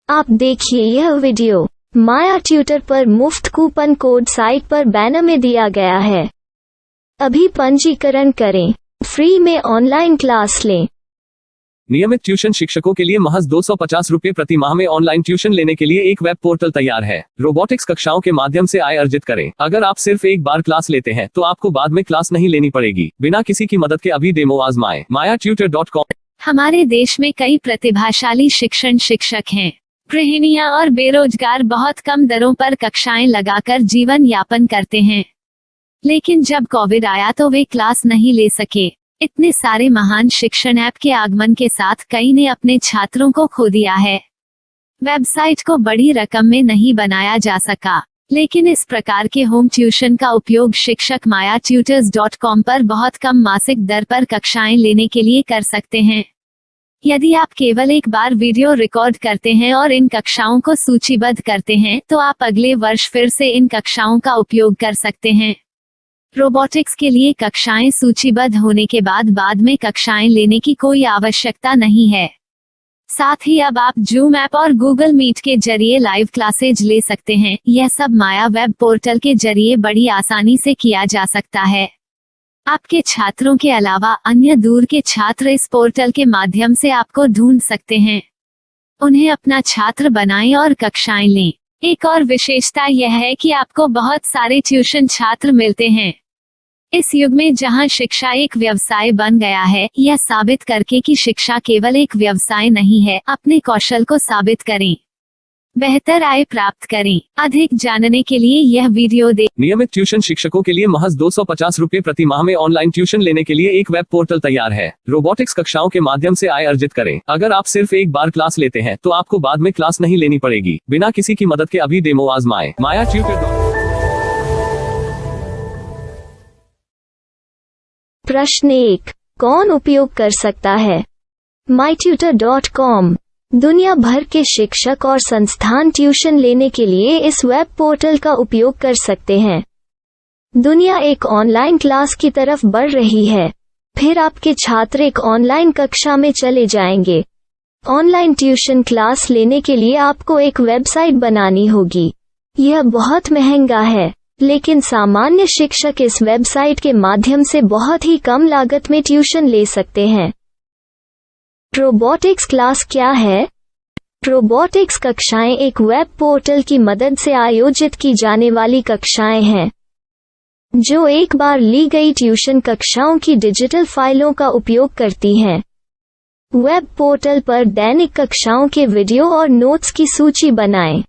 आप देखिए यह वीडियो माया ट्यूटर पर मुफ्त कूपन कोड साइट पर बैनर में दिया गया है। अभी पंजीकरण करें, फ्री में ऑनलाइन क्लास लें। नियमित ट्यूशन शिक्षकों के लिए महज 250 रुपये प्रति माह में ऑनलाइन ट्यूशन लेने के लिए एक वेब पोर्टल तैयार है। रोबोटिक्स कक्षाओं के माध्यम से आय अर्जित करें। अगर आप सिर्फ एक बार क्लास लेते हैं तो आपको बाद में क्लास नहीं लेनी पड़ेगी। बिना किसी की मदद के अभी डेमो आजमाएं। mayatutor.com। हमारे देश में कई प्रतिभाशाली शिक्षक हैं। गृहिणियां और बेरोजगार बहुत कम दरों पर कक्षाएं लगाकर जीवन यापन करते हैं, लेकिन जब कोविड आया तो वे क्लास नहीं ले सके। इतने सारे महान शिक्षण ऐप के आगमन के साथ कई ने अपने छात्रों को खो दिया है। वेबसाइट को बड़ी रकम में नहीं बनाया जा सका, लेकिन इस प्रकार के होम ट्यूशन का उपयोग शिक्षक mayatutors.com पर बहुत कम मासिक दर पर कक्षाएं लेने के लिए कर सकते हैं। यदि आप केवल एक बार वीडियो रिकॉर्ड करते हैं और इन कक्षाओं को सूचीबद्ध करते हैं तो आप अगले वर्ष फिर से इन कक्षाओं का उपयोग कर सकते हैं। रोबोटिक्स के लिए कक्षाएं सूचीबद्ध होने के बाद में कक्षाएं लेने की कोई आवश्यकता नहीं है। साथ ही अब आप जूम ऐप और गूगल मीट के जरिए लाइव क्लासेज ले सकते हैं। यह सब माया वेब पोर्टल के जरिए बड़ी आसानी से किया जा सकता है। आपके छात्रों के अलावा अन्य दूर के छात्र इस पोर्टल के माध्यम से आपको ढूंढ सकते हैं। उन्हें अपना छात्र बनाएं और कक्षाएं लें। एक और विशेषता यह है कि आपको बहुत सारे ट्यूशन छात्र मिलते हैं। इस युग में जहां शिक्षा एक व्यवसाय बन गया है, यह साबित करके कि शिक्षा केवल एक व्यवसाय नहीं है, अपने कौशल को साबित करें, बेहतर आय प्राप्त करें। अधिक जानने के लिए यह वीडियो देखें। नियमित ट्यूशन शिक्षकों के लिए महज 250 रुपये प्रति माह में ऑनलाइन ट्यूशन लेने के लिए एक वेब पोर्टल तैयार है। रोबोटिक्स कक्षाओं के माध्यम से आय अर्जित करें। अगर आप सिर्फ एक बार क्लास लेते हैं तो आपको बाद में क्लास नहीं लेनी पड़ेगी। बिना किसी की मदद के अभी डेमो आजमाएं। mayatutor.com। प्रश्न 1, कौन उपयोग कर सकता है? mytutor.com दुनिया भर के शिक्षक और संस्थान ट्यूशन लेने के लिए इस वेब पोर्टल का उपयोग कर सकते हैं। दुनिया एक ऑनलाइन क्लास की तरफ बढ़ रही है। फिर आपके छात्र एक ऑनलाइन कक्षा में चले जाएंगे। ऑनलाइन ट्यूशन क्लास लेने के लिए आपको एक वेबसाइट बनानी होगी। यह बहुत महंगा है, लेकिन सामान्य शिक्षक इस वेबसाइट के माध्यम से बहुत ही कम लागत में ट्यूशन ले सकते हैं। रोबोटिक्स क्लास क्या है? रोबोटिक्स कक्षाएं एक वेब पोर्टल की मदद से आयोजित की जाने वाली कक्षाएं हैं, जो एक बार ली गई ट्यूशन कक्षाओं की डिजिटल फाइलों का उपयोग करती हैं। वेब पोर्टल पर दैनिक कक्षाओं के वीडियो और नोट्स की सूची बनाएं।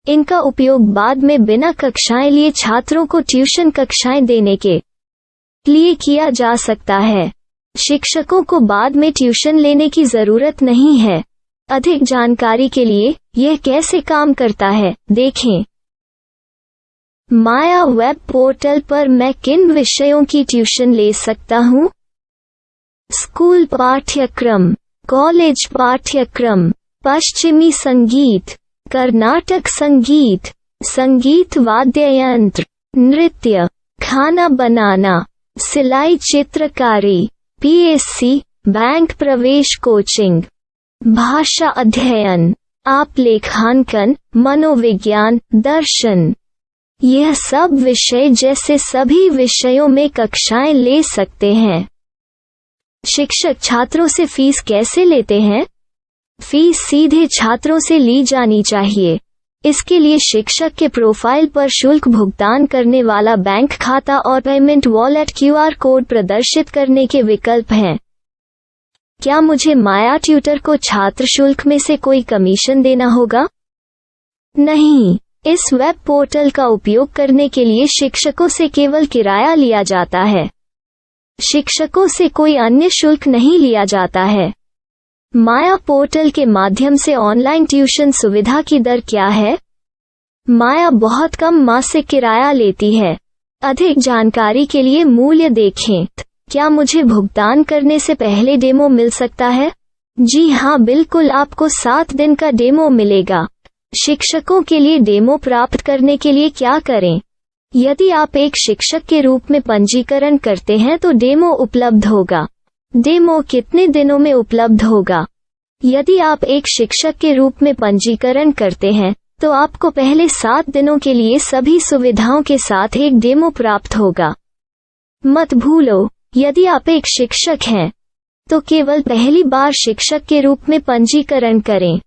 इनका उपयोग बाद में बिना कक्षाएं लिए छात्रों को ट्यूशन कक्षाएं देने के लिए किया जा सकता है। शिक्षकों को बाद में ट्यूशन लेने की जरूरत नहीं है। अधिक जानकारी के लिए यह कैसे काम करता है, देखें। माया वेब पोर्टल पर मैं किन विषयों की ट्यूशन ले सकता हूँ? स्कूल पाठ्यक्रम, कॉलेज पाठ्यक्रम, पश्चिमी संगीत, कर्नाटक संगीत, संगीत वाद्य यंत्र, नृत्य, खाना बनाना, सिलाई चित्रकारी, PSC, बैंक प्रवेश कोचिंग, भाषा अध्ययन, आप लेखांकन, मनोविज्ञान, दर्शन। यह सब विषय जैसे सभी विषयों में कक्षाएं ले सकते हैं। शिक्षक छात्रों से फीस कैसे लेते हैं? फीस सीधे छात्रों से ली जानी चाहिए। इसके लिए शिक्षक के प्रोफाइल पर शुल्क भुगतान करने वाला बैंक खाता और पेमेंट वॉलेट QR कोड प्रदर्शित करने के विकल्प हैं। क्या मुझे माया ट्यूटर को छात्र शुल्क में से कोई कमीशन देना होगा? नहीं, इस वेब पोर्टल का उपयोग करने के लिए शिक्षकों से केवल किराया लिया जाता है। शिक्षकों से कोई अन्य शुल्क नहीं लिया जाता है। माया पोर्टल के माध्यम से ऑनलाइन ट्यूशन सुविधा की दर क्या है? माया बहुत कम मासिक किराया लेती है। अधिक जानकारी के लिए मूल्य देखें। क्या मुझे भुगतान करने से पहले डेमो मिल सकता है? जी हाँ, बिल्कुल, आपको 7 दिन का डेमो मिलेगा। शिक्षकों के लिए डेमो प्राप्त करने के लिए क्या करें? यदि आप एक शिक्षक के रूप में पंजीकरण करते हैं तो डेमो उपलब्ध होगा। डेमो कितने दिनों में उपलब्ध होगा? यदि आप एक शिक्षक के रूप में पंजीकरण करते हैं तो आपको पहले 7 दिनों के लिए सभी सुविधाओं के साथ एक डेमो प्राप्त होगा। मत भूलो, यदि आप एक शिक्षक हैं तो केवल पहली बार शिक्षक के रूप में पंजीकरण करें।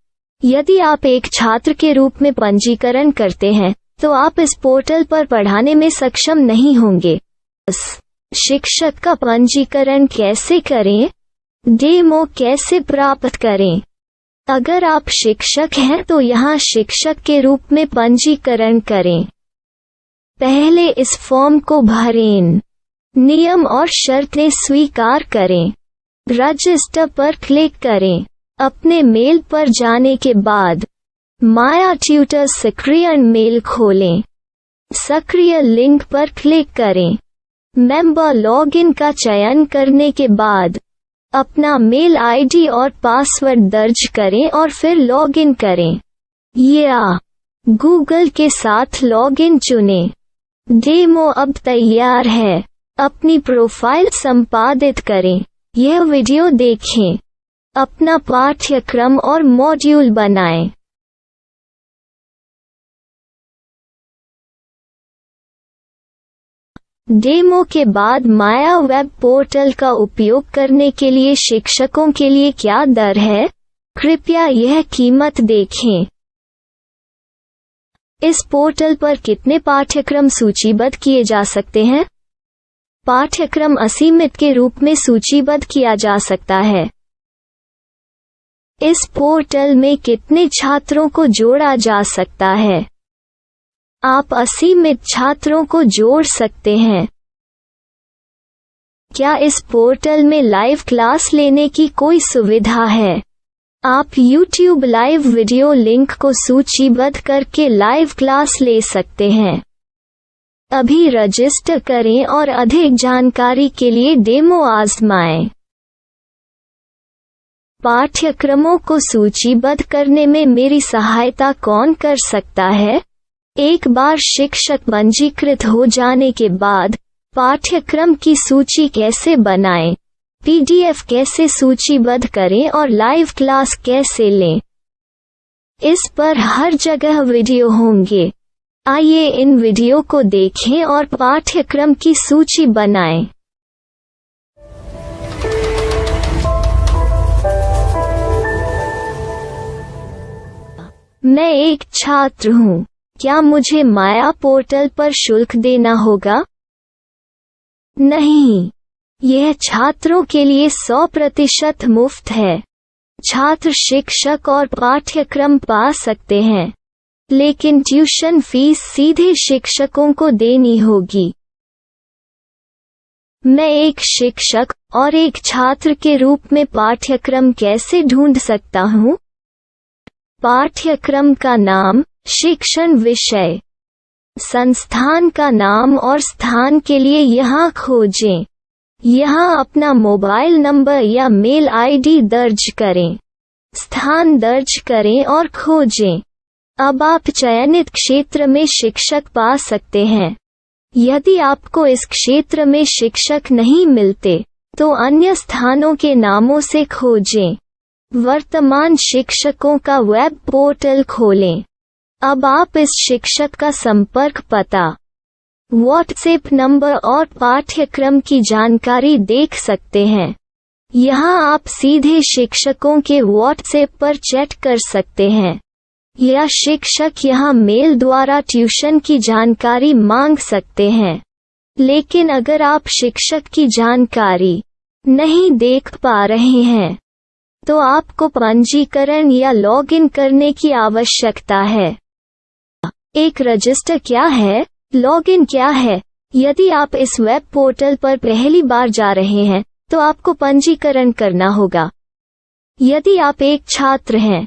यदि आप एक छात्र के रूप में पंजीकरण करते हैं तो आप इस पोर्टल पर पढ़ाने में सक्षम नहीं होंगे। शिक्षक का पंजीकरण कैसे करें? डेमो कैसे प्राप्त करें? अगर आप शिक्षक हैं तो यहाँ शिक्षक के रूप में पंजीकरण करें। पहले इस फॉर्म को भरें। नियम और शर्तें स्वीकार करें। रजिस्टर पर क्लिक करें। अपने मेल पर जाने के बाद माया ट्यूटर सक्रिय मेल खोलें। सक्रिय लिंक पर क्लिक करें। मेंबर लॉगिन का चयन करने के बाद अपना मेल आईडी और पासवर्ड दर्ज करें और फिर लॉगिन करें या गूगल के साथ लॉगिन चुनें। डेमो अब तैयार है। अपनी प्रोफाइल संपादित करें। यह वीडियो देखें। अपना पाठ्यक्रम और मॉड्यूल बनाएं। डेमो के बाद माया वेब पोर्टल का उपयोग करने के लिए शिक्षकों के लिए क्या दर है? कृपया यह कीमत देखें। इस पोर्टल पर कितने पाठ्यक्रम सूचीबद्ध किए जा सकते हैं? पाठ्यक्रम असीमित के रूप में सूचीबद्ध किया जा सकता है। इस पोर्टल में कितने छात्रों को जोड़ा जा सकता है? आप असीमित छात्रों को जोड़ सकते हैं। क्या इस पोर्टल में लाइव क्लास लेने की कोई सुविधा है? आप YouTube लाइव वीडियो लिंक को सूचीबद्ध करके लाइव क्लास ले सकते हैं। अभी रजिस्टर करें और अधिक जानकारी के लिए डेमो आजमाएं। पाठ्यक्रमों को सूचीबद्ध करने में मेरी सहायता कौन कर सकता है? एक बार शिक्षक पंजीकृत हो जाने के बाद पाठ्यक्रम की सूची कैसे बनाएं, PDF कैसे सूचीबद्ध करें और लाइव क्लास कैसे लें, इस पर हर जगह वीडियो होंगे। आइए इन वीडियो को देखें और पाठ्यक्रम की सूची बनाएं। मैं एक छात्र हूँ। क्या मुझे माया पोर्टल पर शुल्क देना होगा? नहीं, यह छात्रों के लिए 100% मुफ्त है। छात्र शिक्षक और पाठ्यक्रम पा सकते हैं, लेकिन ट्यूशन फीस सीधे शिक्षकों को देनी होगी। मैं एक शिक्षक और एक छात्र के रूप में पाठ्यक्रम कैसे ढूंढ सकता हूँ? पाठ्यक्रम का नाम, शिक्षण विषय, संस्थान का नाम और स्थान के लिए यहाँ खोजें। यहाँ अपना मोबाइल नंबर या मेल आईडी दर्ज करें। स्थान दर्ज करें और खोजें। अब आप चयनित क्षेत्र में शिक्षक पा सकते हैं। यदि आपको इस क्षेत्र में शिक्षक नहीं मिलते तो अन्य स्थानों के नामों से खोजें। वर्तमान शिक्षकों का वेब पोर्टल खोलें। अब आप इस शिक्षक का संपर्क पता, व्हाट्सएप नंबर और पाठ्यक्रम की जानकारी देख सकते हैं। यहाँ आप सीधे शिक्षकों के व्हाट्सएप पर चैट कर सकते हैं या शिक्षक यहाँ मेल द्वारा ट्यूशन की जानकारी मांग सकते हैं। लेकिन अगर आप शिक्षक की जानकारी नहीं देख पा रहे हैं तो आपको पंजीकरण या लॉगिन करने की आवश्यकता है। एक रजिस्टर क्या है? लॉगिन क्या है? यदि आप इस वेब पोर्टल पर पहली बार जा रहे हैं तो आपको पंजीकरण करना होगा। यदि आप एक छात्र हैं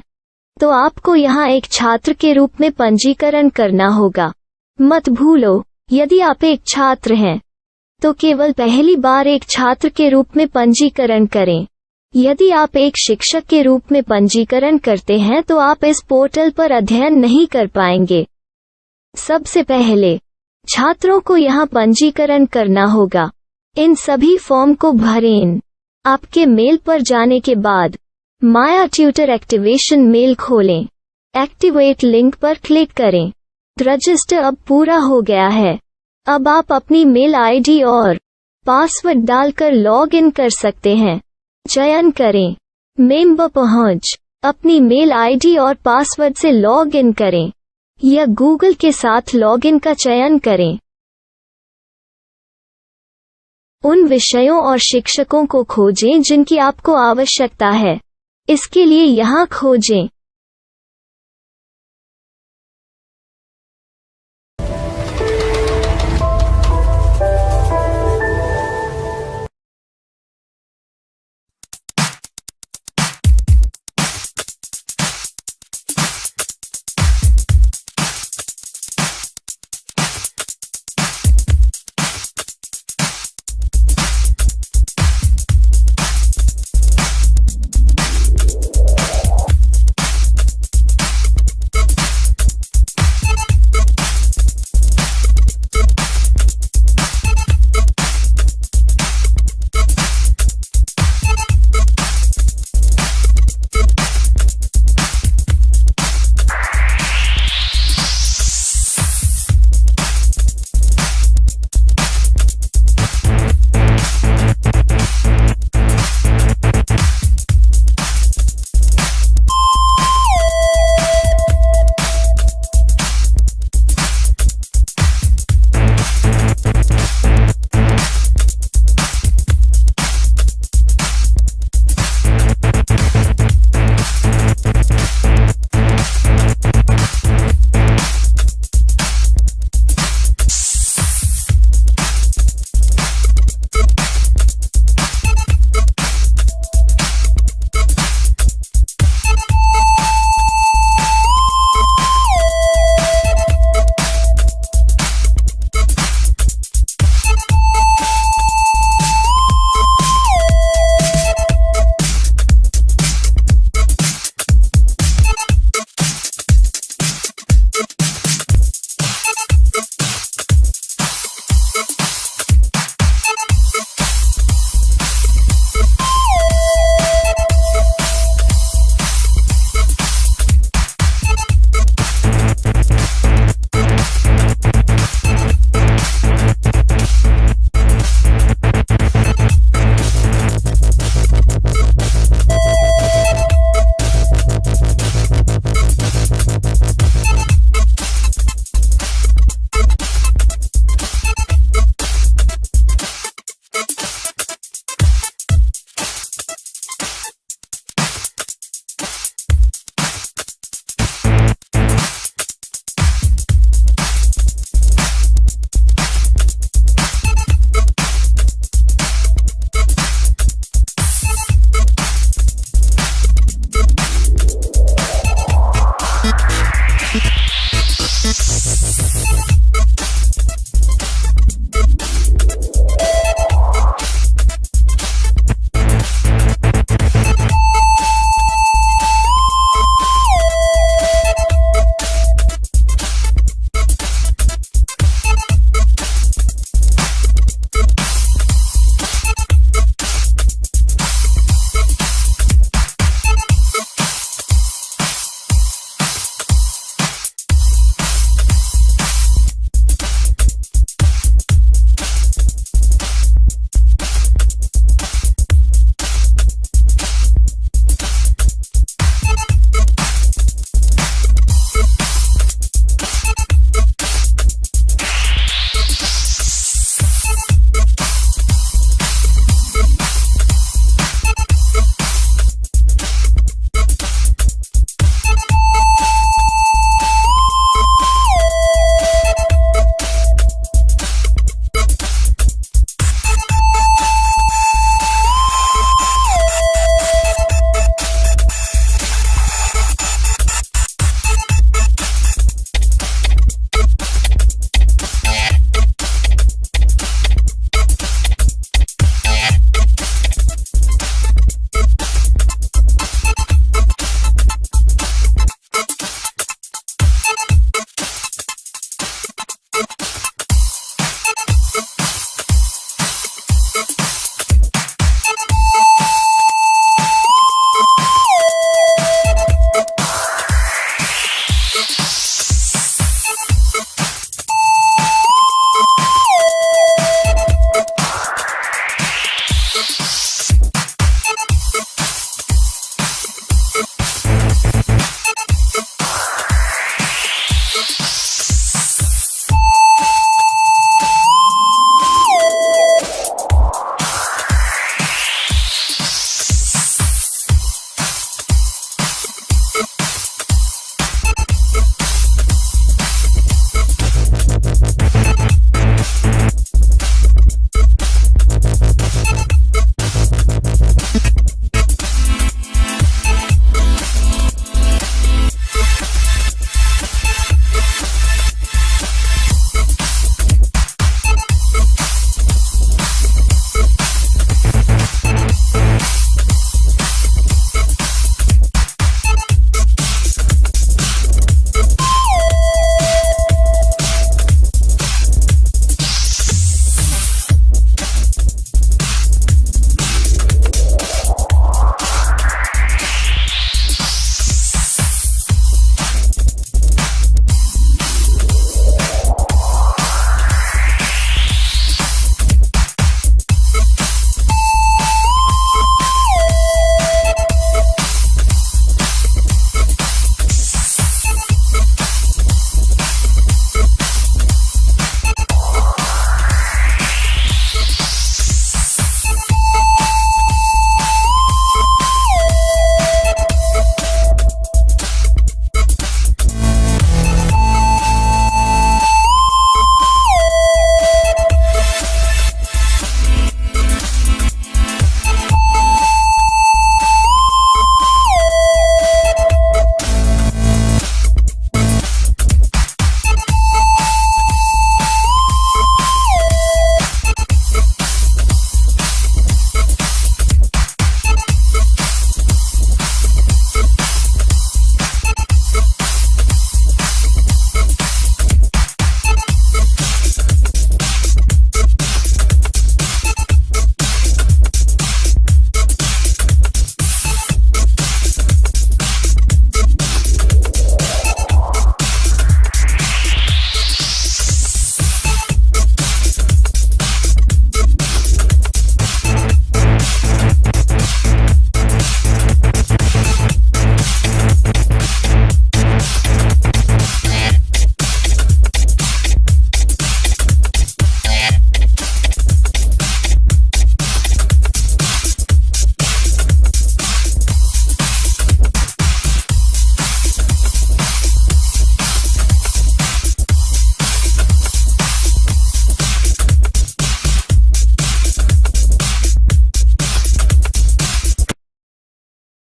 तो आपको यहाँ एक छात्र के रूप में पंजीकरण करना होगा। मत भूलो, यदि आप एक छात्र हैं तो केवल पहली बार एक छात्र के रूप में पंजीकरण करें। यदि आप एक शिक्षक के रूप में पंजीकरण करते हैं तो आप इस पोर्टल पर अध्ययन नहीं कर पाएंगे। सबसे पहले छात्रों को यहाँ पंजीकरण करना होगा। इन सभी फॉर्म को भरें। आपके मेल पर जाने के बाद माया ट्यूटर एक्टिवेशन मेल खोलें। एक्टिवेट लिंक पर क्लिक करें। रजिस्टर अब पूरा हो गया है। अब आप अपनी मेल आईडी और पासवर्ड डालकर लॉग इन कर सकते हैं। चयन करें मेंबर पहुंच। अपनी मेल आईडी और पासवर्ड से लॉग इन करें या गूगल के साथ लॉग इन का चयन करें। उन विषयों और शिक्षकों को खोजें जिनकी आपको आवश्यकता है। इसके लिए यहाँ खोजें